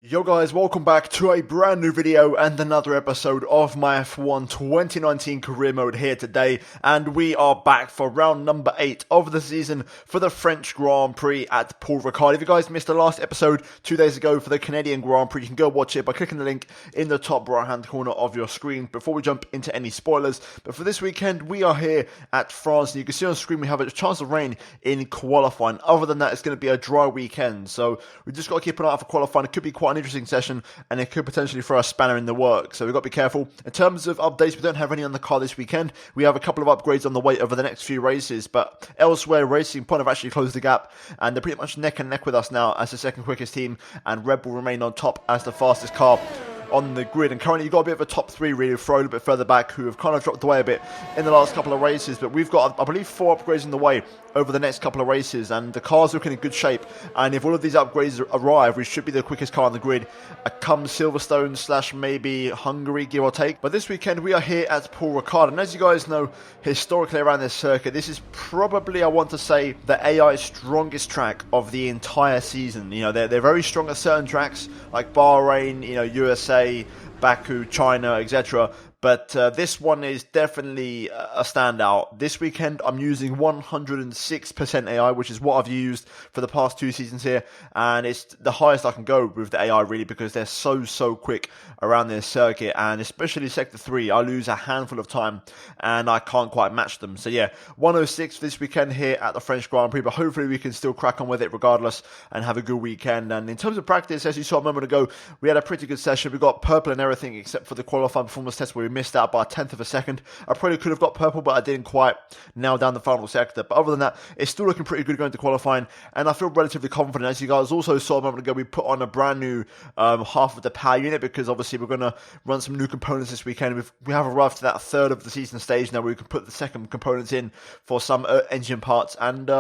Yo guys, welcome back to a brand new video and another episode of my F1 2019 career mode here today, and we are back for round number 8 of the season for the French Grand Prix at Paul Ricard. If you guys missed the last episode 2 days ago for the Canadian Grand Prix, you can go watch it by clicking the link in the top right hand corner of your screen before we jump into any spoilers. But for this weekend, we are here at France, and you can see on screen we have a chance of rain in qualifying. Other than that, it's going to be a dry weekend, so we just got to keep an eye out for qualifying. It could be quite an interesting session, and it could potentially throw a spanner in the works, so we've got to be careful. In terms of updates, we don't have any on the car this weekend. We have a couple of upgrades on the way over the next few races, but elsewhere, Racing Point have actually closed the gap, and they're pretty much neck and neck with us now as the second quickest team, and Red Bull remain on top as the fastest car on the grid. And currently you've got a bit of a top 3 really throw a little bit further back, who have kind of dropped away a bit in the last couple of races, but we've got, I believe, 4 upgrades in the way over the next couple of races, and the car's looking in good shape, and if all of these upgrades arrive, we should be the quickest car on the grid come Silverstone / maybe Hungary, give or take. But this weekend we are here at Paul Ricard, and as you guys know, historically around this circuit, this is probably, I want to say, the AI's strongest track of the entire season. You know, they're very strong at certain tracks like Bahrain, you know, USA, Baku, China, etc. But this one is definitely a standout. This weekend I'm using 106% AI, which is what I've used for the past 2 seasons here, and it's the highest I can go with the AI really, because they're so quick around this circuit, and especially Sector 3, I lose a handful of time and I can't quite match them. So yeah, 106 this weekend here at the French Grand Prix, but hopefully we can still crack on with it regardless and have a good weekend. And in terms of practice, as you saw a moment ago, we had a pretty good session. We got purple and everything except for the qualifying performance test where we missed out by a 1/10 of a second. I probably could have got purple, but I didn't quite nail down the final sector. But other than that, it's still looking pretty good going to qualifying, and I feel relatively confident. As you guys also saw a moment ago, we put on a brand new half of the power unit, because obviously we're going to run some new components this weekend. We have arrived to that third of the season stage now where we can put the second components in for some engine parts, and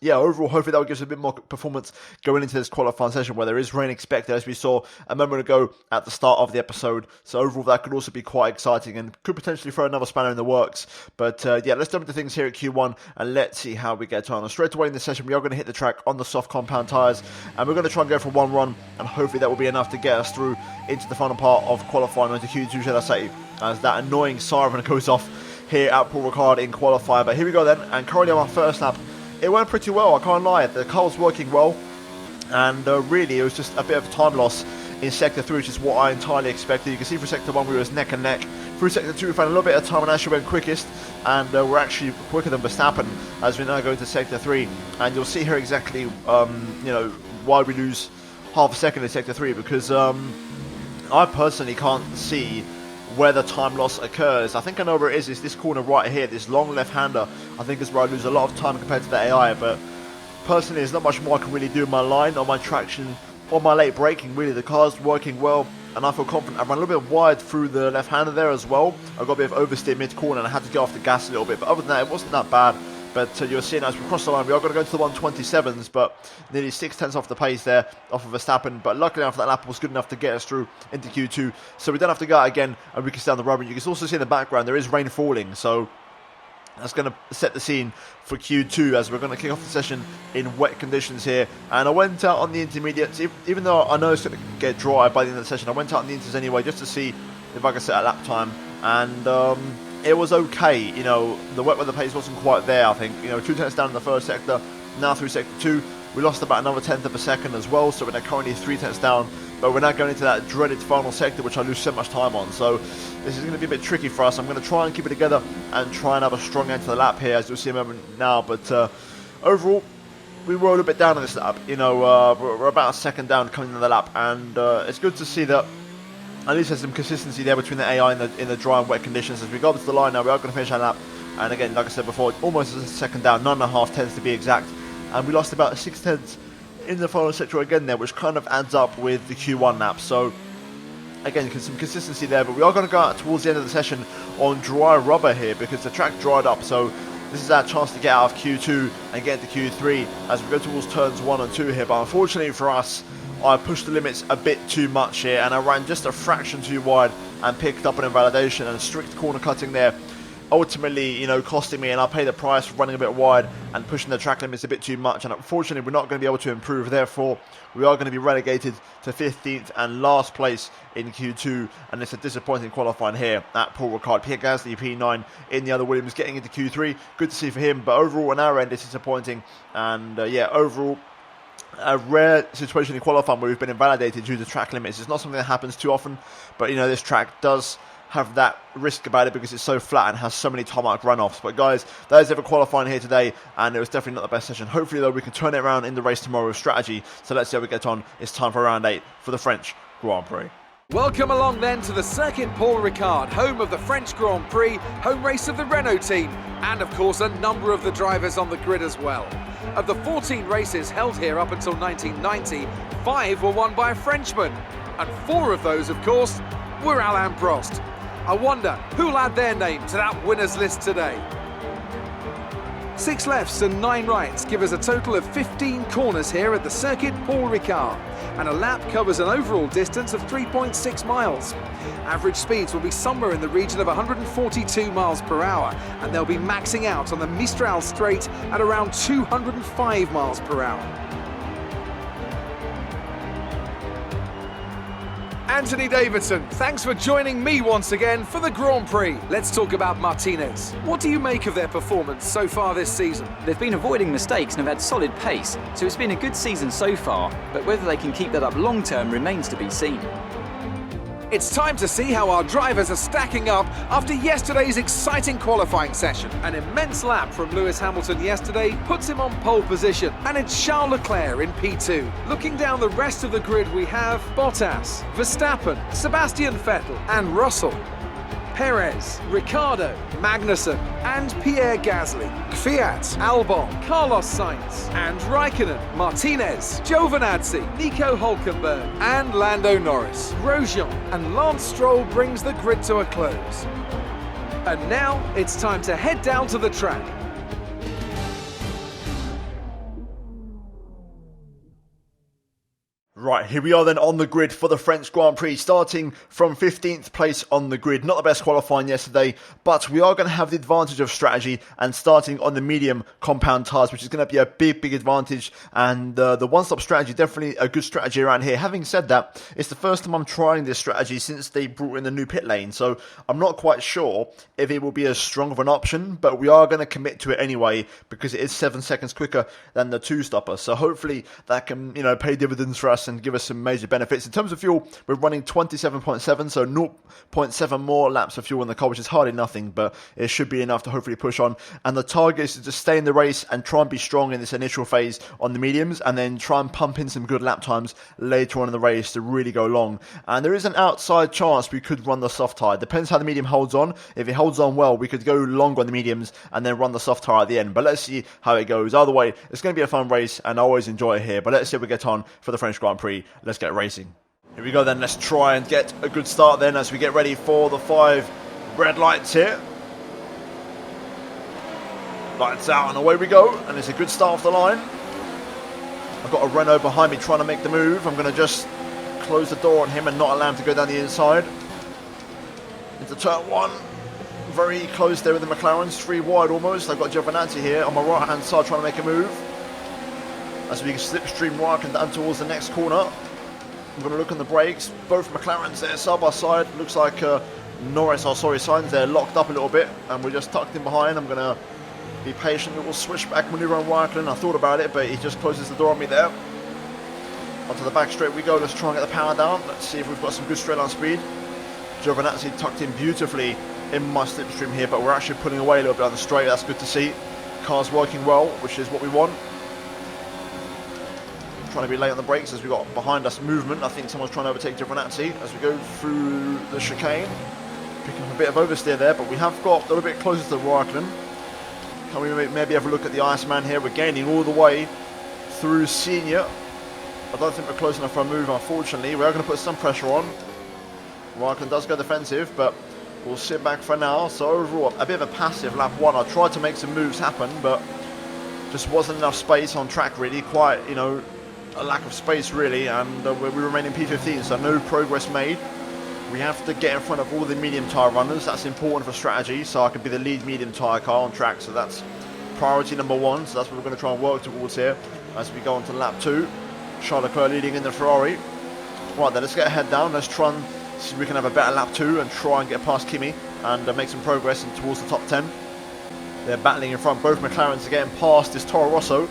yeah, overall hopefully that will give us a bit more performance going into this qualifying session where there is rain expected, as we saw a moment ago at the start of the episode. So overall that could also be quite exciting and could potentially throw another spanner in the works. But yeah, let's jump into things here at Q1 and let's see how we get on. Straight away in this session, we are going to hit the track on the soft compound tyres, and we're going to try and go for one run, and hopefully that will be enough to get us through into the final part of qualifying, into Q2, shall I say, as that annoying siren goes off here at Paul Ricard in qualifying. But here we go then, and currently on my first lap, it went pretty well, I can't lie. The car was working well, and really it was just a bit of a time loss in Sector 3, which is what I entirely expected. You can see for Sector 1 we was neck and neck. Through Sector 2 we found a little bit of time and actually went quickest, and we're actually quicker than Verstappen as we now go into Sector 3. And you'll see here exactly you know, why we lose half a second in Sector 3, because I personally can't see where the time loss occurs. I think I know where it is. It's this corner right here, this long left-hander. I think is where I lose a lot of time compared to the AI, but personally there's not much more I can really do in my line, on my traction, on my late braking. Really, the car's working well, and I feel confident. I ran a little bit wide through the left-hander there as well. I got a bit of oversteer mid-corner and I had to get off the gas a little bit, but other than that, it wasn't that bad. But you're seeing as we cross the line, we are going to go to the 127s, but nearly 6/10 off the pace there, off of Verstappen. But luckily enough, that lap was good enough to get us through into Q2, so we don't have to go out again, and we can stay on the rubber. You can also see in the background there is rain falling, so that's going to set the scene for Q2 as we're going to kick off the session in wet conditions here. And I went out on the intermediates, even though I know it's going to get dry by the end of the session. I went out on the inters anyway just to see if I could set a lap time, and it was okay. You know, the wet weather pace wasn't quite there, I think. You know, 2/10 down in the first sector, now through Sector 2. We lost about another 1/10 of a second as well, so we're now currently 3/10 down. But we're now going into that dreaded final sector, which I lose so much time on. So this is going to be a bit tricky for us. I'm going to try and keep it together and try and have a strong end to the lap here, as you'll see a moment now. But overall, we were a little bit down on this lap. You know, we're about a second down coming into the lap, and it's good to see that at least there's some consistency there between the AI in the dry and wet conditions. As we go up to the line now, we are going to finish our lap. And again, like I said before, almost a second down, 9.5 tenths to be exact. And we lost about 6/10 in the final sector again there, which kind of adds up with the Q1 lap. So again, some consistency there, but we are going to go out towards the end of the session on dry rubber here, because the track dried up. So this is our chance to get out of Q2 and get into Q3 as we go towards turns 1 and 2 here. But unfortunately for us, I pushed the limits a bit too much here, and I ran just a fraction too wide and picked up an invalidation, and strict corner cutting there ultimately, costing me, and I'll pay the price for running a bit wide and pushing the track limits a bit too much, and unfortunately we're not going to be able to improve. Therefore, we are going to be relegated to 15th and last place in Q2, and it's a disappointing qualifying here at Paul Ricard. Pierre Gasly, P9 in the other Williams, getting into Q3. Good to see for him, but overall on our end it's disappointing, and overall a rare situation in qualifying where we've been invalidated due to track limits. It's not something that happens too often, but this track does have that risk about it because it's so flat and has so many tarmac runoffs. But guys, that is ever qualifying here today, and it was definitely not the best session. Hopefully though we can turn it around in the race tomorrow with strategy. So let's see how we get on. It's time for round 8 for the French Grand Prix. Welcome along then to the circuit Paul Ricard, home of the French Grand Prix, home race of the Renault team, and of course a number of the drivers on the grid as well. Of the 14 races held here up until 1990, 5 were won by a Frenchman, and 4 of those, of course, were Alain Prost. I wonder who'll add their name to that winners list today. 6 lefts and 9 rights give us a total of 15 corners here at the circuit Paul Ricard, and a lap covers an overall distance of 3.6 miles. Average speeds will be somewhere in the region of 142 miles per hour, and they'll be maxing out on the Mistral straight at around 205 miles per hour. Anthony Davidson, thanks for joining me once again for the Grand Prix. Let's talk about Martinez. What do you make of their performance so far this season? They've been avoiding mistakes and have had solid pace, so it's been a good season so far, but whether they can keep that up long term remains to be seen. It's time to see how our drivers are stacking up after yesterday's exciting qualifying session. An immense lap from Lewis Hamilton yesterday puts him on pole position, and it's Charles Leclerc in P2. Looking down the rest of the grid, we have Bottas, Verstappen, Sebastian Vettel and Russell, Perez, Ricciardo, Magnussen and Pierre Gasly, Kvyat, Albon, Carlos Sainz and Raikkonen, Martinez, Giovinazzi, Nico Hülkenberg and Lando Norris. Grosjean and Lance Stroll brings the grid to a close. And now it's time to head down to the track. Right, here we are then on the grid for the French Grand Prix, starting from 15th place on the grid. Not the best qualifying yesterday, but we are going to have the advantage of strategy and starting on the medium compound tyres, which is going to be a big advantage. And the one-stop strategy, definitely a good strategy around here. Having said that, it's the first time I'm trying this strategy since they brought in the new pit lane, so I'm not quite sure if it will be as strong of an option, but we are going to commit to it anyway because it is 7 seconds quicker than the two-stopper. So hopefully that can, pay dividends for us and give us some major benefits. In terms of fuel, we're running 27.7, so 0.7 more laps of fuel in the car, which is hardly nothing, but it should be enough to hopefully push on. And the target is to just stay in the race and try and be strong in this initial phase on the mediums, and then try and pump in some good lap times later on in the race to really go long. And there is an outside chance we could run the soft tyre. Depends how the medium holds on. If it holds on well, we could go long on the mediums and then run the soft tyre at the end. But let's see how it goes. Either way, it's going to be a fun race, and I always enjoy it here. But let's see how we get on for the French Grand Prix. Let's get racing. Here we go then. Let's try and get a good start then as we get ready for the 5 red lights here. Lights out and away we go. And it's a good start off the line. I've got a Renault behind me trying to make the move. I'm going to just close the door on him and not allow him to go down the inside. Into turn 1. Very close there with the McLarens. 3 wide almost. I've got Giovinazzi here on my right hand side trying to make a move. As we slipstream right and down towards the next corner. I'm going to look on the brakes. Both McLarens there side by side. Looks like Sainz there locked up a little bit. And we're just tucked in behind. I'm going to be patient. A little switchback maneuver on Raikkonen. I thought about it, but he just closes the door on me there. Onto the back straight we go. Let's try and get the power down. Let's see if we've got some good straight line speed. Giovinazzi tucked in beautifully in my slipstream here, but we're actually pulling away a little bit on the straight. That's good to see. Car's working well, which is what we want. Trying to be late on the brakes as we got behind us movement. I think someone's trying to overtake Giovinazzi as we go through the chicane. Picking up a bit of oversteer there, but we have got a little bit closer to Raikkonen. Can we maybe have a look at the Iceman here? We're gaining all the way through Senior. I don't think we're close enough for a move, unfortunately. We are going to put some pressure on. Raikkonen does go defensive, but we'll sit back for now. So overall, a bit of a passive lap 1. I tried to make some moves happen, but just wasn't enough space on track really. Quite, a lack of space really, and we remain in P15, so no progress made. We have to get in front of all the medium tyre runners. That's important for strategy, so I can be the lead medium tyre car on track. So that's priority number 1. So that's what we're going to try and work towards here as we go on to lap 2. Charles Leclerc leading in the Ferrari. Right then, let's get a head down. Let's try and see if we can have a better lap 2 and try and get past Kimi and make some progress towards the top 10. They're battling in front. Both McLarens are getting past this Toro Rosso.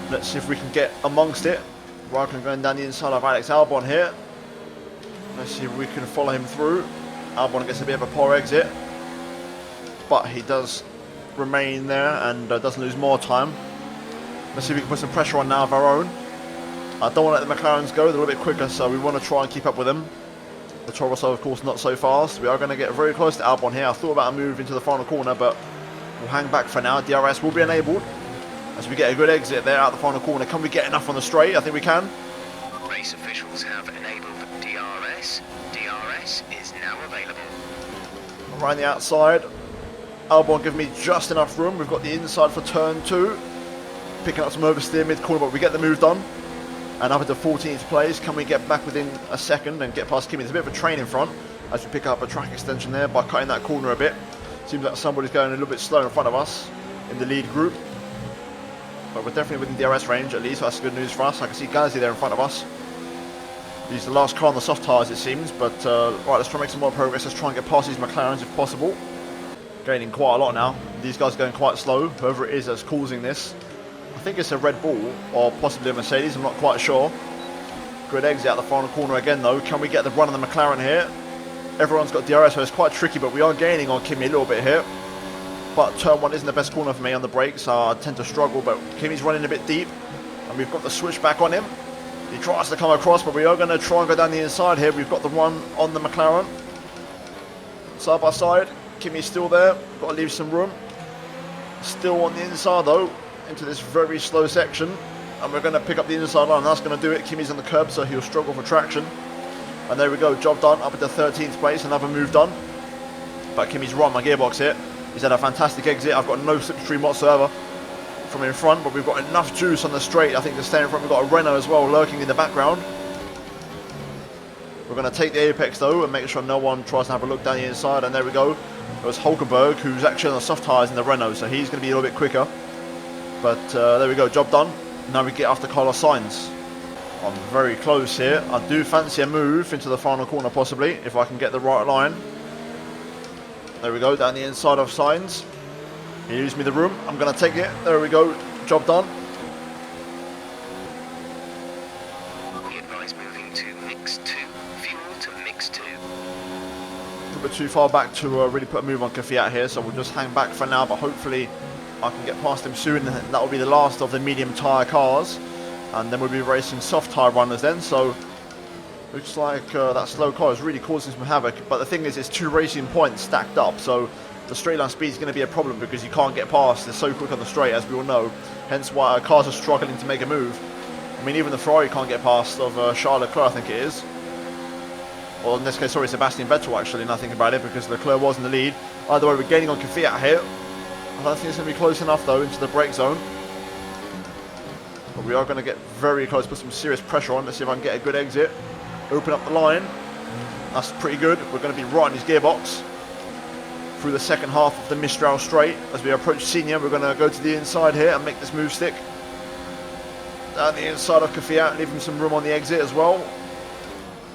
Let's see if we can get amongst it. Raikkonen going down the inside of Alex Albon here. Let's see if we can follow him through. Albon gets a bit of a poor exit, but he does remain there and doesn't lose more time. Let's see if we can put some pressure on now of our own. I don't want to let the McLarens go, they're a little bit quicker, so we want to try and keep up with them. The Toro Rosso, of course, not so fast. We are going to get very close to Albon here. I thought about a move into the final corner, but we'll hang back for now. DRS will be enabled as we get a good exit there out the final corner. Can we get enough on the straight? I think we can. Race officials have enabled DRS. DRS is now available. Around the outside. Albon giving me just enough room. We've got the inside for turn 2. Picking up some oversteer mid-corner, but we get the move done. And up into 14th place. Can we get back within a second and get past Kimi? There's a bit of a train in front as we pick up a track extension there by cutting that corner a bit. Seems like somebody's going a little bit slow in front of us in the lead group. But we're definitely within DRS range at least. That's good news for us. I can see Gasly there in front of us. He's the last car on the soft tyres, it seems. But right, let's try and make some more progress. Let's try and get past these McLarens if possible. Gaining quite a lot now. These guys are going quite slow. Whoever it is that's causing this. I think it's a Red Bull or possibly a Mercedes. I'm not quite sure. Good exit out the final corner again though. Can we get the run on the McLaren here? Everyone's got DRS, so it's quite tricky, but we are gaining on Kimi a little bit here. But turn 1 isn't the best corner for me on the brakes, so I tend to struggle. But Kimi's running a bit deep, and we've got the switch back on him. He tries to come across, but we are going to try and go down the inside here. We've got the run on the McLaren. Side by side. Kimi's still there. Got to leave some room. Still on the inside though, into this very slow section. And we're going to pick up the inside line. That's going to do it. Kimi's on the curb, so he'll struggle for traction. And there we go. Job done. Up into 13th place. Another move done. But Kimi's right on my gearbox here. He's had a fantastic exit. I've got no slipstream whatsoever from in front, but we've got enough juice on the straight, I think, to stay in front. We've got a Renault as well lurking in the background. We're going to take the apex though and make sure no one tries to have a look down the inside. And there we go. There's Hulkenberg, who's actually on the soft tyres in the Renault, so he's going to be a little bit quicker. But there we go, job done. Now we get after Carlos Sainz. I'm very close here. I do fancy a move into the final corner possibly, if I can get the right line. There we go, down the inside of Sainz. He leaves me the room. I'm going to take it. There we go, job done. We advise moving to mix 2. Fuel to mix 2. A bit too far back to really put a move on Kvyat here, so we'll just hang back for now, but hopefully I can get past him soon. That will be the last of the medium tyre cars, and then we'll be racing soft tyre runners then. So looks like that slow car is really causing some havoc, but the thing is, it's 2 racing points stacked up, so the straight line speed is going to be a problem because you can't get past. They're so quick on the straight, as we all know, hence why cars are struggling to make a move. I mean, even the Ferrari can't get past of Charles Leclerc, I think it is. Well, in this case, sorry, Sebastian Vettel actually, now thinking about it, because Leclerc was in the lead. Either way, we're gaining on Kvyat here. I don't think it's going to be close enough though into the brake zone. But we are going to get very close, put some serious pressure on. Let's see if I can get a good exit. Open up the line. That's pretty good. We're going to be right in his gearbox through the second half of the Mistral straight. As we approach Senior, we're going to go to the inside here and make this move stick. Down the inside of Kvyat, leaving some room on the exit as well.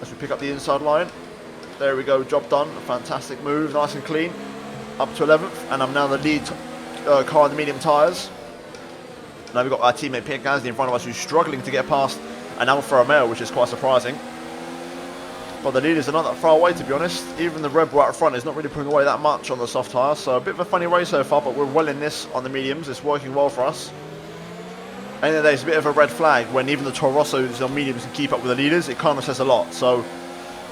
As we pick up the inside line. There we go, job done. A fantastic move, nice and clean. Up to 11th, and I'm now the lead car in the medium tyres. Now we've got our teammate Pierre Gasly in front of us, who's struggling to get past an Alfa Romeo, which is quite surprising. But the leaders are not that far away, to be honest. Even the Red Bull out front is not really pulling away that much on the soft tyres, so a bit of a funny race so far, but we're well in this on the mediums. It's working well for us. And then there's a bit of a red flag when even the Toro Rossos on mediums can keep up with the leaders. It kind of says a lot. So,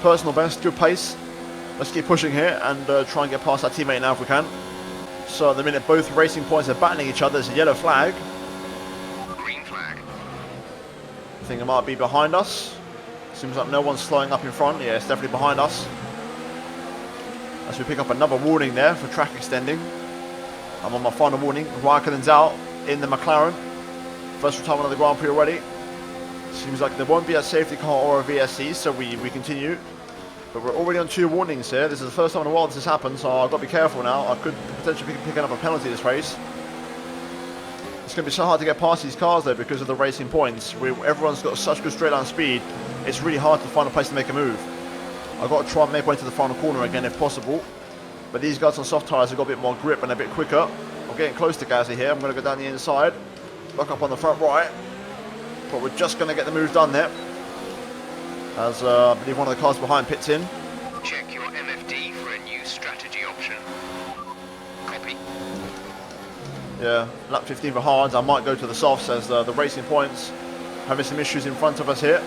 personal best, good pace. Let's keep pushing here and try and get past our teammate now if we can. So, at the minute, both racing points are battling each other. There's a yellow flag. Green flag. I think it might be behind us. Seems like no one's slowing up in front. Yeah, it's definitely behind us. As we pick up another warning there for track extending. I'm on my final warning. Raikkonen's out in the McLaren. First retirement of the Grand Prix already. Seems like there won't be a safety car or a VSC, so we continue. But we're already on 2 warnings here. This is the first time in a while this has happened, so I've got to be careful now. I could potentially be picking up a penalty this race. It's going to be so hard to get past these cars though because of the racing points. Everyone's got such good straight line speed, it's really hard to find a place to make a move. I've got to try and make way to the final corner again if possible. But these guys on soft tyres have got a bit more grip and a bit quicker. I'm getting close to Gazzy here. I'm going to go down the inside, lock up on the front right. But we're just going to get the move done there. As I believe one of the cars behind pits in. Check your MFD for a new strategy option. Copy. Yeah, lap 15 for hards. I might go to the softs as the racing points having some issues in front of us here.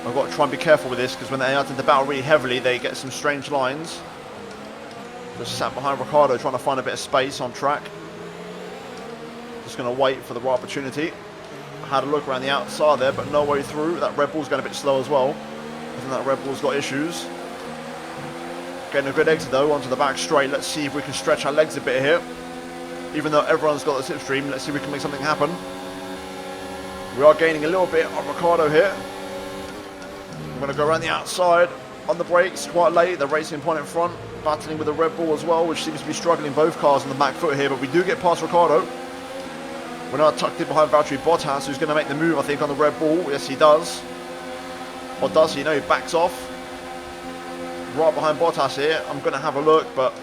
I've got to try and be careful with this because when they enter the battle really heavily, they get some strange lines. Just sat behind Ricardo trying to find a bit of space on track. Just going to wait for the right opportunity. I had a look around the outside there, but no way through. That Red Bull's going a bit slow as well. I think that Red Bull's got issues. Getting a good exit though onto the back straight. Let's see if we can stretch our legs a bit here. Even though everyone's got the slipstream, let's see if we can make something happen. We are gaining a little bit on Ricardo here. I'm going to go around the outside on the brakes quite late. The racing point in front, battling with the Red Bull as well, which seems to be struggling both cars on the back foot here. But we do get past Ricardo. We're now tucked in behind Valtteri Bottas, who's going to make the move, I think, on the Red Bull. Yes, he does. Or does he? No, he backs off. Right behind Bottas here. I'm going to have a look, but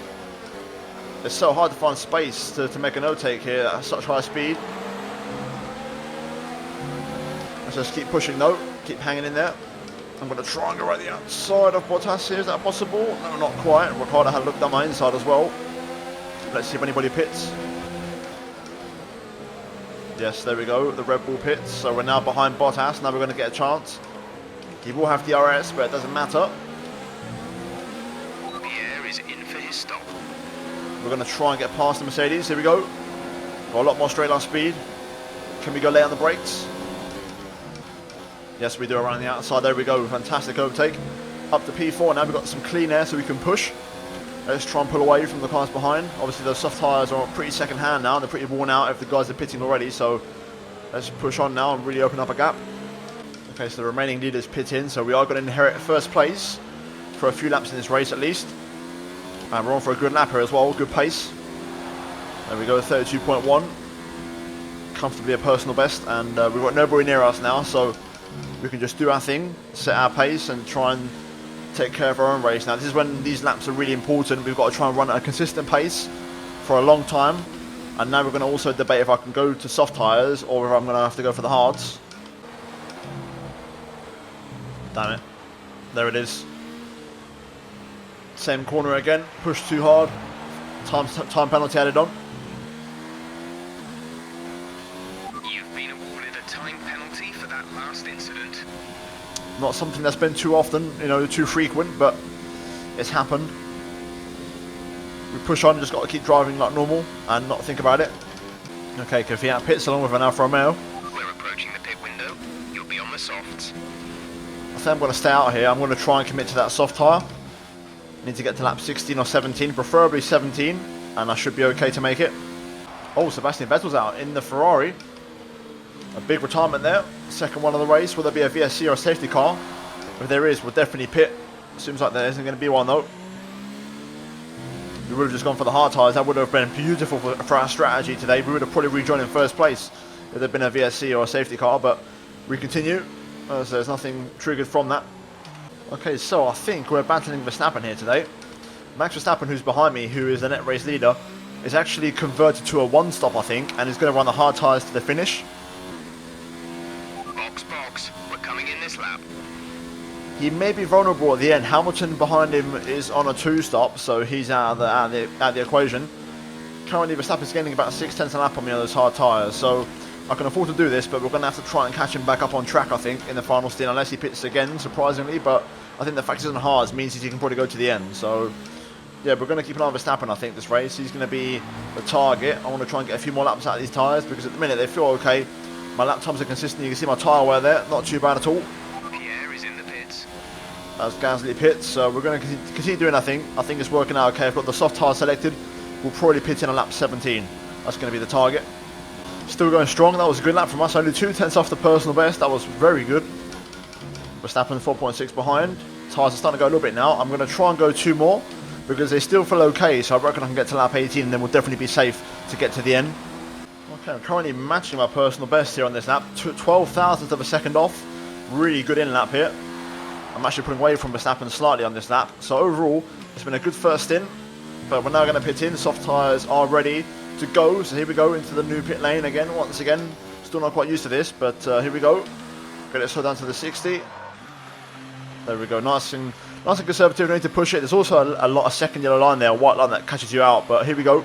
it's so hard to find space to make an overtake here at such high speed. Let's just keep pushing though. Keep hanging in there. I'm going to try and go right the outside of Bottas here. Is that possible? No, not quite. Ricardo had looked down my inside as well. Let's see if anybody pits. Yes, there we go. The Red Bull pits. So we're now behind Bottas. Now we're going to get a chance. He will have DRS, but it doesn't matter. Pierre is in for his stop. We're going to try and get past the Mercedes. Here we go. Got a lot more straight line speed. Can we go late on the brakes? Yes, we do around the outside. There we go. Fantastic overtake. Up to P4 now. We've got some clean air so we can push. Let's try and pull away from the cars behind. Obviously, those soft tyres are pretty second hand now. They're pretty worn out if the guys are pitting already. So let's push on now and really open up a gap. Okay, so the remaining leaders pit in. So we are going to inherit first place for a few laps in this race at least. And we're on for a good lap here as well. Good pace. There we go, 32.1. Comfortably a personal best. And we've got nobody near us now. So we can just do our thing, set our pace and try and take care of our own race. Now this is when these laps are really important. We've got to try and run at a consistent pace for a long time. And now we're going to also debate if I can go to soft tyres or if I'm going to have to go for the hards. Damn it. There it is. Same corner again. Pushed too hard. Time penalty added on. You've been awarded a time penalty for that last incident. Not something that's been too often, too frequent, but it's happened. We push on, just got to keep driving like normal and not think about it. Okay, Kvyat pits along with an Alfa Romeo. We're approaching the pit window. You'll be on the softs. I think I'm going to stay out here. I'm going to try and commit to that soft tyre. Need to get to lap 16 or 17, preferably 17, and I should be okay to make it. Oh, Sebastian Vettel's out in the Ferrari. A big retirement there. Second one of the race. Will there be a VSC or a safety car? If there is, we'll definitely pit. Seems like there isn't going to be one though. We would have just gone for the hard tyres. That would have been beautiful for our strategy today. We would have probably rejoined in first place if there'd been a VSC or a safety car, but we continue. So there's nothing triggered from that. Okay, so I think we're battling Verstappen here today. Max Verstappen, who's behind me, who is the net race leader, is actually converted to a one-stop, I think, and is going to run the hard tyres to the finish. Box. We're coming in this lap. He may be vulnerable at the end. Hamilton behind him is on a two-stop, so he's out of the equation. Currently, Verstappen's gaining about 6/10 a lap on me on those hard tyres, so I can afford to do this, but we're going to have to try and catch him back up on track, I think, in the final stint, unless he pits again, surprisingly, but I think the fact he's on hards means he can probably go to the end, so yeah, we're going to keep an eye on Verstappen, I think, this race. He's going to be the target. I want to try and get a few more laps out of these tyres, because at the minute they feel okay. My lap times are consistent. You can see my tyre wear there, not too bad at all. Pierre is in the pits. As Gasly pits, so we're going to continue doing our thing. I think it's working out okay. I've got the soft tyre selected. We'll probably pit in on lap 17. That's going to be the target. Still going strong. That was a good lap from us. Only 2/10 off the personal best. That was very good. Verstappen 4.6 behind. tyres are starting to go a little bit now. I'm going to try and go 2 more because they still feel okay, so I reckon I can get to lap 18 and then we'll definitely be safe to get to the end. Okay, I'm currently matching my personal best here on this lap, 12 thousandths of a second off. Really good in lap here. I'm actually putting away from Verstappen slightly on this lap. So overall, it's been a good first stint, but we're now going to pit in. Soft tyres are ready to go, so here we go into the new pit lane again, once again. Still not quite used to this, but here we go. Get it slow down to the 60. There we go, nice and conservative, no need to push it. There's also a lot of second yellow line there, a white line that catches you out, but here we go.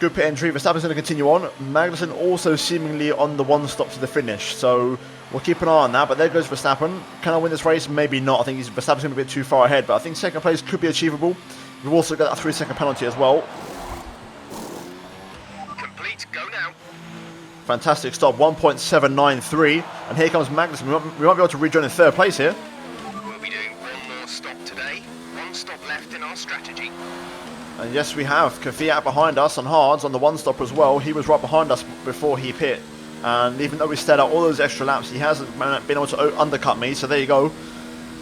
Good pit entry, Verstappen's going to continue on. Magnussen also seemingly on the one stop to the finish, so we'll keep an eye on that, but there goes Verstappen. Can I win this race? Maybe not. I think Verstappen's going to be a bit too far ahead, but I think second place could be achievable. We've also got that 3-second penalty as well. Complete, go now. Fantastic stop, 1.793, and here comes Magnussen. We might be able to rejoin in third place here. We'll be doing one more stop today. One stop left in our strategy. And yes, we have Kvyat behind us on hards on the one stop as well. He was right behind us before he pit, and even though we stayed out all those extra laps, he hasn't been able to undercut me. So there you go,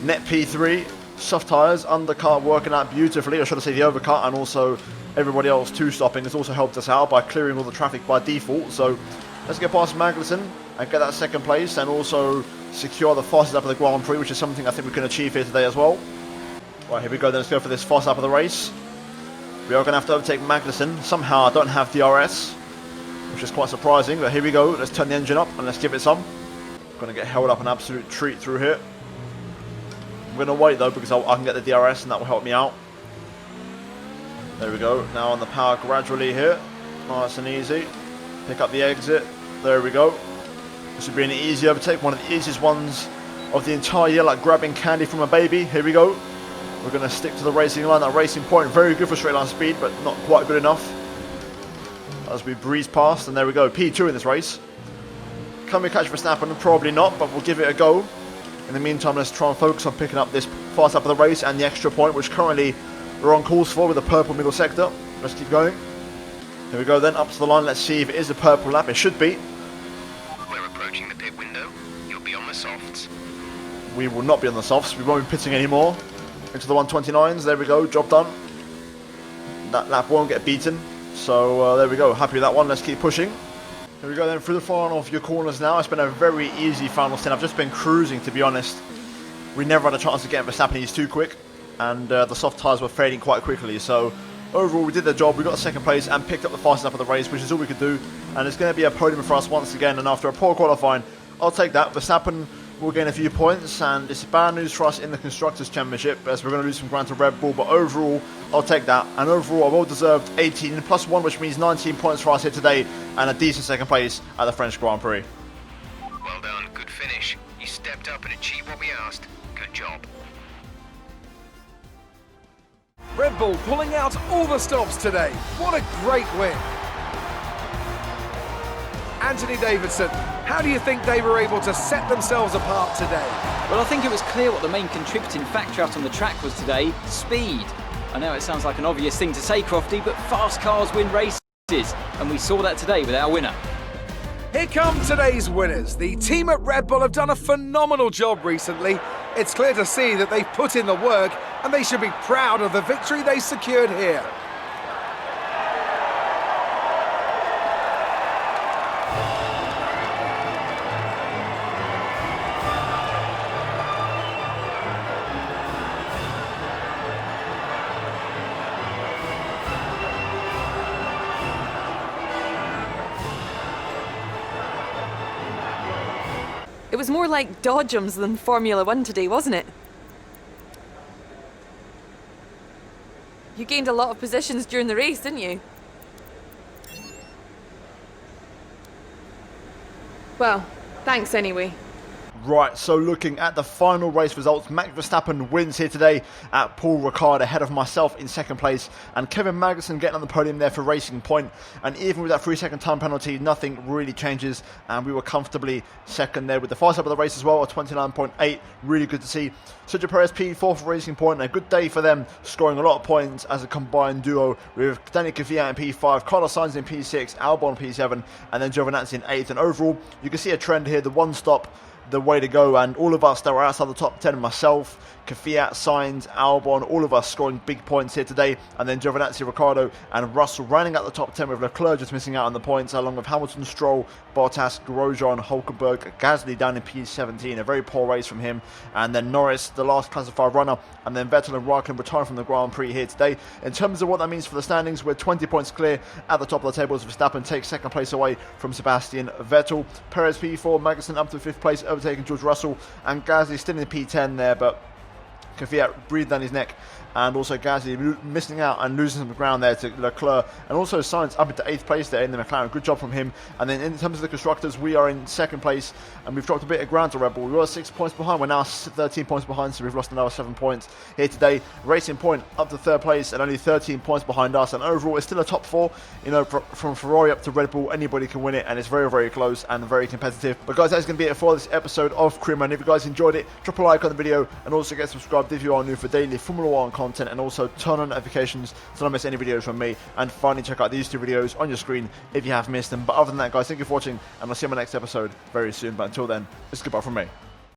net P3, soft tyres, undercut working out beautifully, or should I say the overcut, and also everybody else two-stopping has also helped us out by clearing all the traffic by default. So let's get past Magnussen and get that second place, and also secure the fastest lap of the Grand Prix, which is something I think we can achieve here today as well. Right, here we go then, let's go for this fast lap of the race. We are going to have to overtake Magnussen. Somehow I don't have DRS, which is quite surprising, but here we go. Let's turn the engine up and let's give it some. Going to get held up an absolute treat through here. I'm going to wait though because I can get the DRS and that will help me out. There we go. Now on the power gradually here. Nice and easy. Pick up the exit. There we go. This should be an easy overtake. One of the easiest ones of the entire year, like grabbing candy from a baby. Here we go. We're going to stick to the racing line. That racing point, very good for straight line speed, but not quite good enough. As we breeze past, and there we go. P2 in this race. Can we catch Verstappen? Probably not, but we'll give it a go. In the meantime, let's try and focus on picking up this fast lap of the race and the extra point, which currently we're on course for with the purple middle sector. Let's keep going. Here we go then, up to the line. Let's see if it is a purple lap. It should be. We're approaching the pit window. You'll be on the softs. We will not be on the softs. We won't be pitting anymore. Into the 129s. There we go. Job done. That lap won't get beaten. So there we go. Happy with that one. Let's keep pushing. Here we go then through the final of your corners now. It's been a very easy final stint. I've just been cruising, to be honest. We never had a chance to get Verstappen. He's too quick. And the soft tyres were fading quite quickly. So overall, we did the job. We got second place and picked up the fastest lap of the race, which is all we could do. And it's going to be a podium for us once again. And after a poor qualifying, I'll take that. Verstappen will gain a few points, and it's bad news for us in the Constructors' Championship as we're going to lose some ground to Red Bull, but overall, I'll take that. And overall, a well-deserved 18 plus 1, which means 19 points for us here today, and a decent second place at the French Grand Prix. Well done, good finish. You stepped up and achieved what we asked. Good job. Red Bull pulling out all the stops today. What a great win. Anthony Davidson, how do you think they were able to set themselves apart today? Well, I think it was clear what the main contributing factor out on the track was today: speed. I know it sounds like an obvious thing to say, Crofty, but fast cars win races, and we saw that today with our winner. Here come today's winners. The team at Red Bull have done a phenomenal job recently. It's clear to see that they've put in the work, and they should be proud of the victory they secured here. It was more like dodgems than Formula 1 today, wasn't it? You gained a lot of positions during the race, didn't you? Well, thanks anyway. Right, so looking at the final race results, Max Verstappen wins here today at Paul Ricard ahead of myself in second place, and Kevin Magnussen getting on the podium there for Racing Point. And even with that 3-second time penalty, nothing really changes, and we were comfortably second there with the fast lap of the race as well, a 29.8, really good to see. Sergio Perez P4 for Racing Point, and a good day for them, scoring a lot of points as a combined duo with Daniel Kvyat in P5, Carlos Sainz in P6, Albon P7, and then Giovinazzi in 8th. And overall, you can see a trend here, the one stop the way to go, and all of us that were outside the top 10, myself, Kvyat, Sainz, Albon, all of us scoring big points here today, and then Giovinazzi, Ricciardo and Russell rounding out the top 10 with Leclerc just missing out on the points, along with Hamilton, Stroll, Bottas, Grosjean, Hulkenberg, Gasly down in P17, a very poor race from him, and then Norris, the last classified runner, and then Vettel and Raikkonen retiring from the Grand Prix here today. In terms of what that means for the standings, we're 20 points clear at the top of the table as Verstappen takes second place away from Sebastian Vettel. Perez P4, Magnussen up to 5th place, overtaking George Russell, and Gasly still in P10 there, but Kvyat breathed down his neck, and also Gasly missing out and losing some ground there to Leclerc, and also Sainz up into 8th place there in the McLaren. Good job from him. And then in terms of the constructors, we are in 2nd place, and we've dropped a bit of ground to Red Bull. We were 6 points behind, we're now 13 points behind, so we've lost another 7 points here today. Racing Point up to 3rd place and only 13 points behind us, and overall it's still a top 4. You know, from Ferrari up to Red Bull, anybody can win it, and it's very, very close and very competitive. But guys, that's going to be it for this episode of Career Mode. If you guys enjoyed it, drop a like on the video, and also get subscribed if you are new for daily Formula 1 content, and also turn on notifications so not miss any videos from me. And finally, check out these 2 videos on your screen if you have missed them. But other than that, guys, thank you for watching, and I'll see you in my next episode very soon. But until then, it's goodbye from me.